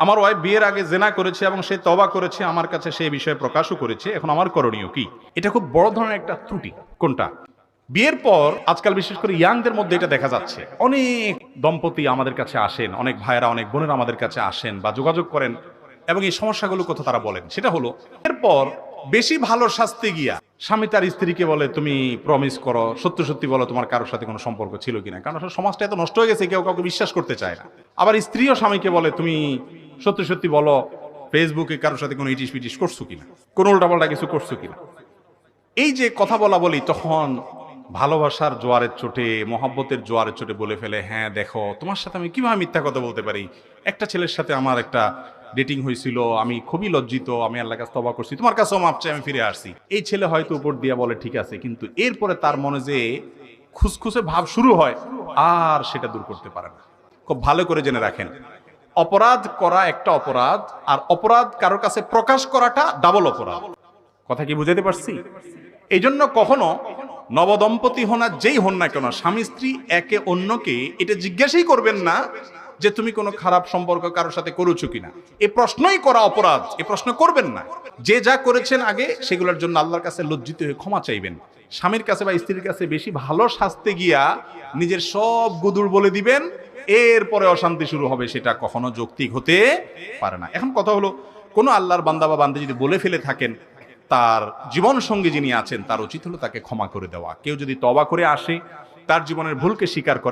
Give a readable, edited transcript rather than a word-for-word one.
আমার ওয়াইফ বিয়ের আগে জেনা করেছে এবং সে তওবা করেছে, আমার কাছে সেই বিষয়ে প্রকাশও করেছে, এখন আমার করণীয় কি? এটা খুব বড় ধরনের একটা ত্রুটি। কোনটা? বিয়ের পর আজকাল বিশেষ করে ইয়াংদের মধ্যে এটা দেখা যাচ্ছে। অনেক দম্পতি আমাদের কাছে আসেন, অনেক ভাইয়েরা, অনেক বোনেরা আমাদের কাছে আসেন বা যোগাযোগ করেন এবং এই সমস্যাগুলো কথা তারা বলেন। সেটা হলো, এরপর বেশি ভালো শাস্তি গিয়া স্বামী তার স্ত্রীকে বলে, তুমি প্রমিস করো, সত্যি সত্যি বলো তোমার কারোর সাথে কোনো সম্পর্ক ছিল কিনা। কারণ আসলে সমাজটা এত নষ্ট হয়ে গেছে, কেউ কাউকে বিশ্বাস করতে চায় না। আবার স্ত্রীও স্বামীকে বলে, তুমি সত্যি সত্যি বলো ফেসবুকে কারোর সাথে কোনো ইটিস পিটিস করছো কিনা, কোনো উল্টাপাল্টা কিছু করছো কিনা। এই যে কথা বলা বলি, তখন ভালোবাসার জোয়ারের চোটে, মহাব্বতের জোয়ারের চোটে বলে ফেলে, হ্যাঁ দেখো তোমার সাথে আমি কিভাবে মিথ্যা কথা বলতে পারি, একটা ছেলের সাথে আমার একটা ডেটিং হয়েছিল, আমি খুবই লজ্জিত, আমি আল্লাহর কাছে তওবা করছি, তোমার কাছেও মাপ চাই, আমি ফিরে আসছি। এই ছেলে হয়তো উপর দিয়া বলে ঠিক আছে, কিন্তু এরপরে তার মনে যে খুসখুসে ভাব শুরু হয়, আর সেটা দূর করতে পারে না। খুব ভালো করে জেনে রাখেন, অপরাধ করা একটা অপরাধ, আর অপরাধ কারোর কাছে প্রকাশ করাটা ডাবল অপরাধ। কথা কি বুঝাতে পারছি? এই জন্য কখনো নবদম্পতি হন আর যেই হন না কেন, স্বামী স্ত্রী একে অন্যকে এটা জিজ্ঞাসাই করবেন না যে তুমি কোনো খারাপ সম্পর্ক কারোর সাথে করেছো কিনা। এই প্রশ্নই করা অপরাধ, এই প্রশ্ন করবেন না। যে যা করেছেন আগে সেগুলোর জন্য আল্লাহর কাছে লজ্জিত হয়ে ক্ষমা চাইবেন। স্বামীর কাছে বা স্ত্রীর কাছে বেশি ভালো শাস্তে গিয়া নিজের সব গুদুর বলে দিবেন, এরপরে অশান্তি শুরু হবে, সেটা কখনো যৌক্তিক হতে পারে না। এখন কথা হলো, কোনো আল্লাহর বান্দা বা বান্দী যদি বলে ফেলে থাকেন, তার জীবন সঙ্গী যিনি আছেন তার উচিত হলো তাকে ক্ষমা করে দেওয়া। কেউ যদি তওবা করে আসে, তার জীবনের ভুলকে স্বীকার করে